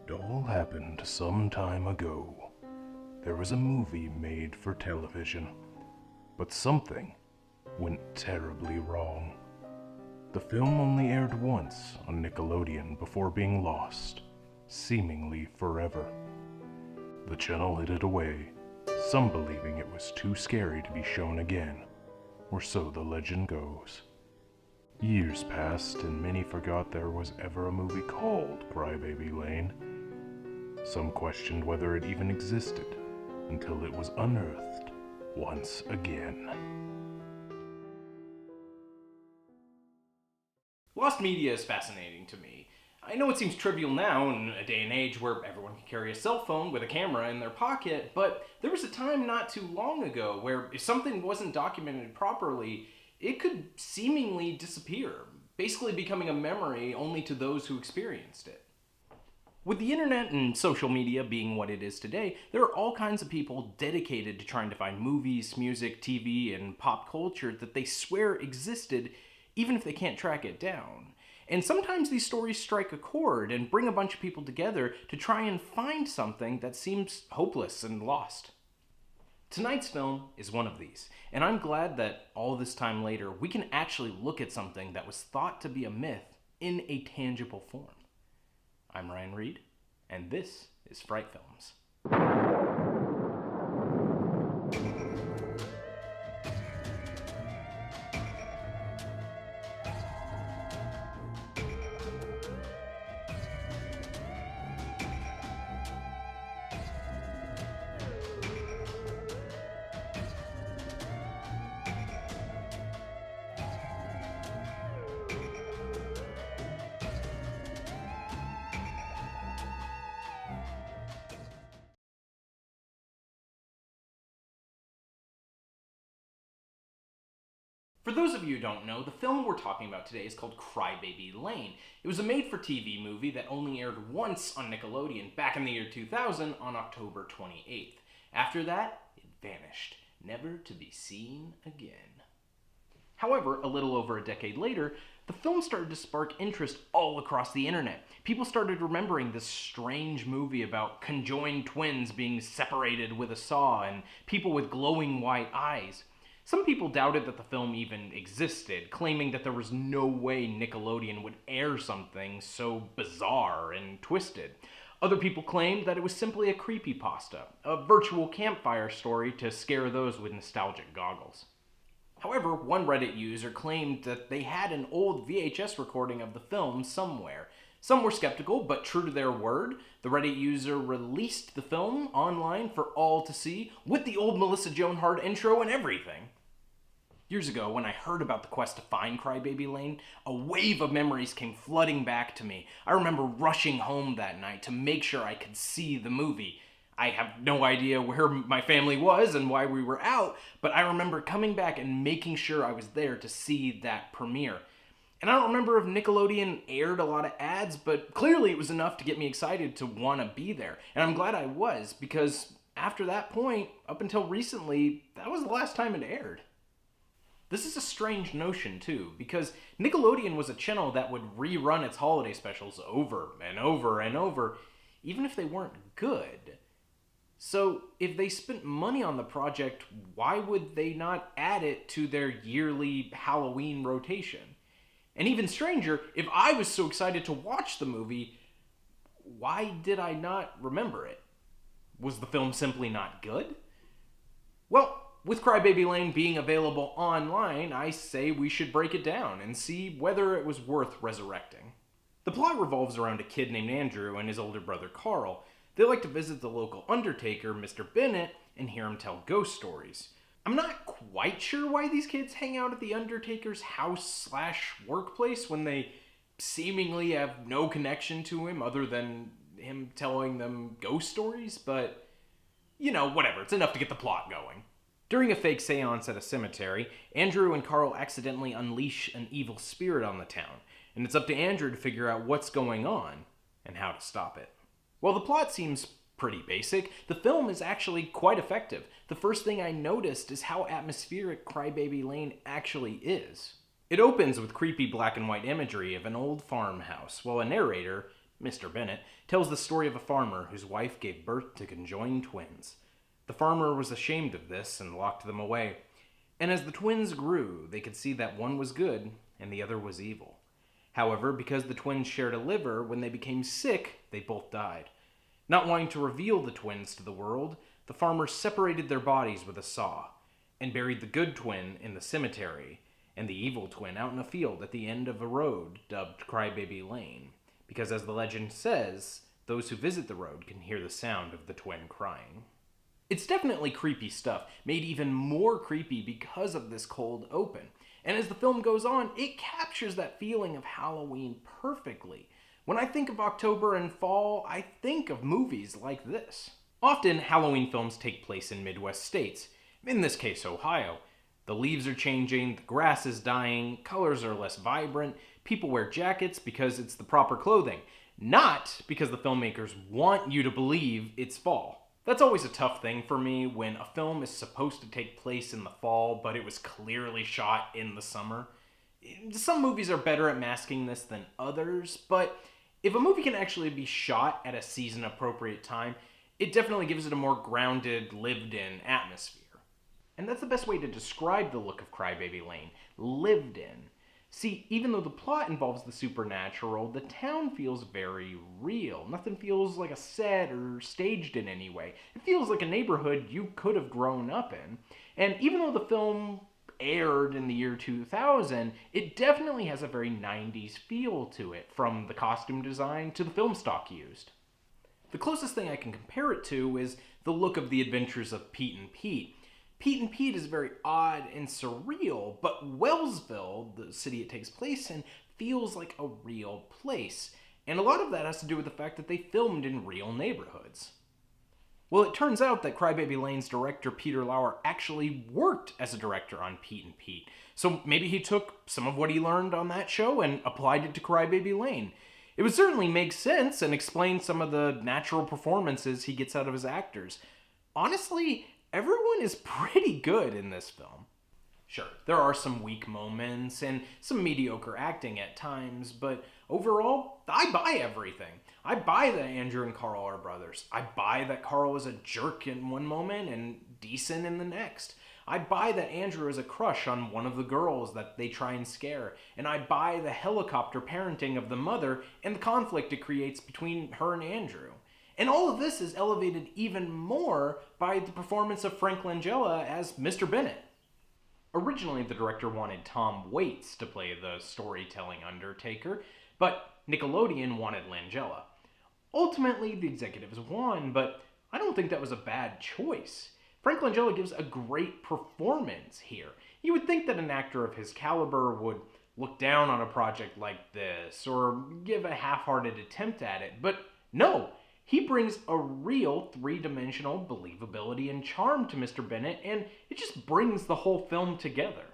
It all happened some time ago. There was a movie made for television, but something went terribly wrong. The film only aired once on Nickelodeon before being lost, seemingly forever. The channel hid it away, some believing it was too scary to be shown again, or so the legend goes. Years passed and many forgot there was ever a movie called Crybaby Lane. Some questioned whether it even existed, until it was unearthed once again. Lost media is fascinating to me. I know it seems trivial now in a day and age where everyone can carry a cell phone with a camera in their pocket, but there was a time not too long ago where if something wasn't documented properly, it could seemingly disappear, basically becoming a memory only to those who experienced it. With the internet and social media being what it is today, there are all kinds of people dedicated to trying to find movies, music, TV, and pop culture that they swear existed even if they can't track it down. And sometimes these stories strike a chord and bring a bunch of people together to try and find something that seems hopeless and lost. Tonight's film is one of these, and I'm glad that all this time later we can actually look at something that was thought to be a myth in a tangible form. I'm Ryan Reed, and this is Fright Films. For those of you who don't know, the film we're talking about today is called Crybaby Lane. It was a made-for-TV movie that only aired once on Nickelodeon back in the year 2000 on October 28th. After that, it vanished, never to be seen again. However, a little over a decade later, the film started to spark interest all across the internet. People started remembering this strange movie about conjoined twins being separated with a saw and people with glowing white eyes. Some people doubted that the film even existed, claiming that there was no way Nickelodeon would air something so bizarre and twisted. Other people claimed that it was simply a creepypasta, a virtual campfire story to scare those with nostalgic goggles. However, one Reddit user claimed that they had an old VHS recording of the film somewhere. Some were skeptical, but true to their word, the Reddit user released the film online for all to see, with the old Melissa Joan Hart intro and everything. Years ago, when I heard about the quest to find Crybaby Lane, a wave of memories came flooding back to me. I remember rushing home that night to make sure I could see the movie. I have no idea where my family was and why we were out, but I remember coming back and making sure I was there to see that premiere. And I don't remember if Nickelodeon aired a lot of ads, but clearly it was enough to get me excited to want to be there. And I'm glad I was, because after that point, up until recently, that was the last time it aired. This is a strange notion, too, because Nickelodeon was a channel that would rerun its holiday specials over and over and over, even if they weren't good. So, if they spent money on the project, why would they not add it to their yearly Halloween rotation? And even stranger, if I was so excited to watch the movie, why did I not remember it? Was the film simply not good? Well, with Crybaby Lane being available online, I say we should break it down and see whether it was worth resurrecting. The plot revolves around a kid named Andrew and his older brother Carl. They like to visit the local undertaker, Mr. Bennett, and hear him tell ghost stories. I'm not quite sure why these kids hang out at the undertaker's house/workplace when they seemingly have no connection to him other than him telling them ghost stories, but, whatever, it's enough to get the plot going. During a fake seance at a cemetery, Andrew and Carl accidentally unleash an evil spirit on the town, and it's up to Andrew to figure out what's going on and how to stop it. While the plot seems pretty basic, the film is actually quite effective. The first thing I noticed is how atmospheric Crybaby Lane actually is. It opens with creepy black and white imagery of an old farmhouse, while a narrator, Mr. Bennett, tells the story of a farmer whose wife gave birth to conjoined twins. The farmer was ashamed of this and locked them away. And as the twins grew, they could see that one was good and the other was evil. However, because the twins shared a liver, when they became sick, they both died. Not wanting to reveal the twins to the world, the farmer separated their bodies with a saw and buried the good twin in the cemetery and the evil twin out in a field at the end of a road dubbed CRYBABY Lane, because as the legend says, those who visit the road can hear the sound of the twin crying. It's definitely creepy stuff, made even more creepy because of this cold open. And as the film goes on, it captures that feeling of Halloween perfectly. When I think of October and fall, I think of movies like this. Often, Halloween films take place in Midwest states, in this case, Ohio. The leaves are changing, the grass is dying, colors are less vibrant, people wear jackets because it's the proper clothing, not because the filmmakers want you to believe it's fall. That's always a tough thing for me when a film is supposed to take place in the fall, but it was clearly shot in the summer. Some movies are better at masking this than others, but if a movie can actually be shot at a season-appropriate time, it definitely gives it a more grounded, lived-in atmosphere. And that's the best way to describe the look of CRYBABY Lane, lived in. See, even though the plot involves the supernatural, the town feels very real. Nothing feels like a set or staged in any way. It feels like a neighborhood you could have grown up in. And even though the film aired in the year 2000, it definitely has a very 90s feel to it, from the costume design to the film stock used. The closest thing I can compare it to is the look of The Adventures of Pete and Pete. Pete and Pete is very odd and surreal, but Wellsville, the city it takes place in, feels like a real place. And a lot of that has to do with the fact that they filmed in real neighborhoods. Well, it turns out that CRYBABY Lane's director Peter Lauer actually worked as a director on Pete and Pete. So maybe he took some of what he learned on that show and applied it to CRYBABY Lane. It would certainly make sense and explain some of the natural performances he gets out of his actors. Honestly, everyone is pretty good in this film. Sure, there are some weak moments and some mediocre acting at times, but overall, I buy everything. I buy that Andrew and Carl are brothers. I buy that Carl is a jerk in one moment and decent in the next. I buy that Andrew is a crush on one of the girls that they try and scare. And I buy the helicopter parenting of the mother and the conflict it creates between her and Andrew. And all of this is elevated even more by the performance of Frank Langella as Mr. Bennett. Originally, the director wanted Tom Waits to play the storytelling Undertaker, but Nickelodeon wanted Langella. Ultimately, the executives won, but I don't think that was a bad choice. Frank Langella gives a great performance here. You would think that an actor of his caliber would look down on a project like this, or give a half-hearted attempt at it, but no! He brings a real three-dimensional believability and charm to Mr. Bennett, and it just brings the whole film together.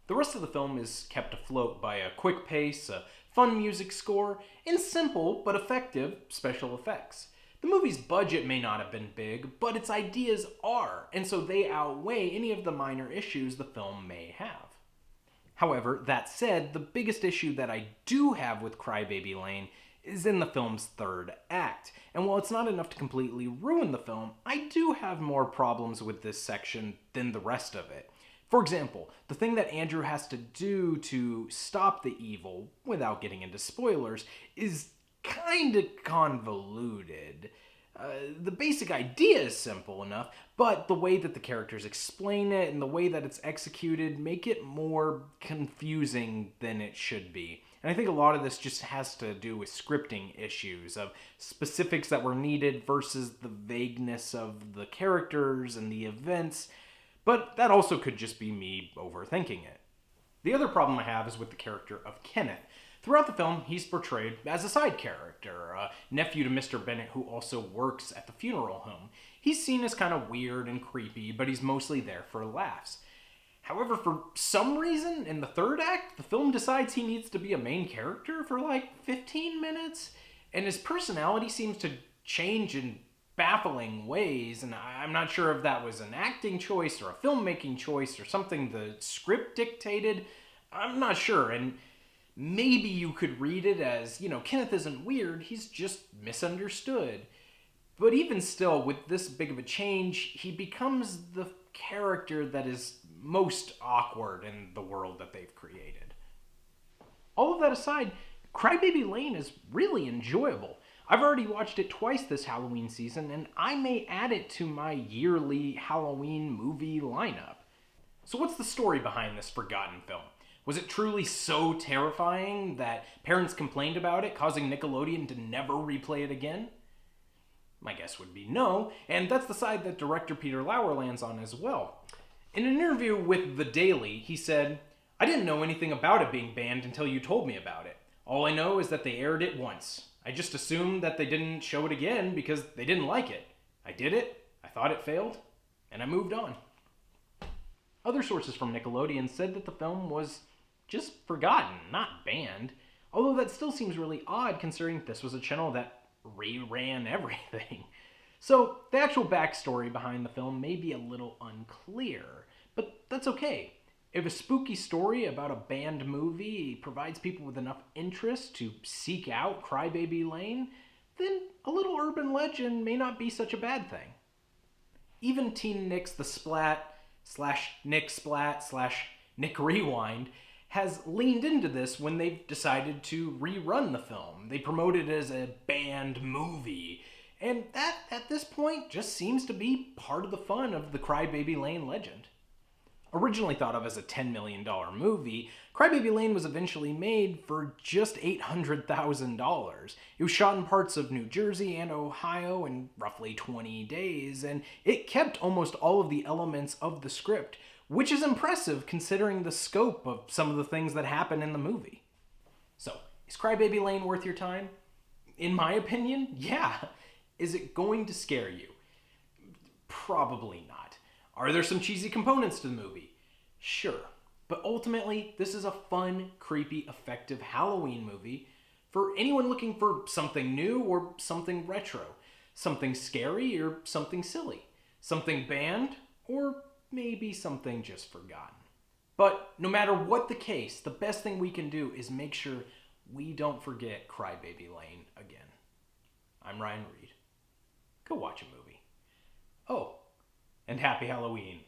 The rest of the film is kept afloat by a quick pace, a fun music score, and simple but effective special effects. The movie's budget may not have been big, but its ideas are, and so they outweigh any of the minor issues the film may have. However, that said, the biggest issue that I do have with CRYBABY Lane is in the film's third act. And while it's not enough to completely ruin the film, I do have more problems with this section than the rest of it. For example, the thing that Andrew has to do to stop the evil, without getting into spoilers, is kinda convoluted. The basic idea is simple enough, but the way that the characters explain it and the way that it's executed make it more confusing than it should be. And I think a lot of this just has to do with scripting issues of specifics that were needed versus the vagueness of the characters and the events, but that also could just be me overthinking it. The other problem I have is with the character of Kenneth. Throughout the film, he's portrayed as a side character, a nephew to Mr. Bennett who also works at the funeral home. He's seen as kind of weird and creepy, but he's mostly there for laughs. However, for some reason, in the third act, the film decides he needs to be a main character for like 15 minutes, and his personality seems to change in baffling ways, and I'm not sure if that was an acting choice or a filmmaking choice or something the script dictated. I'm not sure, and Maybe you could read it as, Kenneth isn't weird, he's just misunderstood. But even still, with this big of a change, he becomes the character that is most awkward in the world that they've created. All of that aside, Crybaby Lane is really enjoyable. I've already watched it twice this Halloween season, and I may add it to my yearly Halloween movie lineup. So what's the story behind this forgotten film? Was it truly so terrifying that parents complained about it, causing Nickelodeon to never replay it again? My guess would be no, and that's the side that director Peter Lauer lands on as well. In an interview with The Daily, he said, "I didn't know anything about it being banned until you told me about it. All I know is that they aired it once. I just assumed that they didn't show it again because they didn't like it. I did it, I thought it failed, and I moved on." Other sources from Nickelodeon said that the film was just forgotten, not banned, although that still seems really odd considering this was a channel that reran everything. So the actual backstory behind the film may be a little unclear, but that's okay. If a spooky story about a banned movie provides people with enough interest to seek out Crybaby Lane, then a little urban legend may not be such a bad thing. Even Teen Nick's The Splat / Nick Splat / Nick Rewind has leaned into this when they've decided to rerun the film. They promote it as a banned movie, and that, at this point, just seems to be part of the fun of the Crybaby Lane legend. Originally thought of as a $10 million movie, Crybaby Lane was eventually made for just $800,000. It was shot in parts of New Jersey and Ohio in roughly 20 days, and it kept almost all of the elements of the script, which is impressive considering the scope of some of the things that happen in the movie. So, is Crybaby Lane worth your time? In my opinion, yeah. Is it going to scare you? Probably not. Are there some cheesy components to the movie? Sure. But ultimately, this is a fun, creepy, effective Halloween movie for anyone looking for something new or something retro, something scary or something silly, something banned or maybe something just forgotten. But no matter what the case, the best thing we can do is make sure we don't forget Crybaby Lane again. I'm Ryan Reed. Go watch a movie. Oh, and happy Halloween.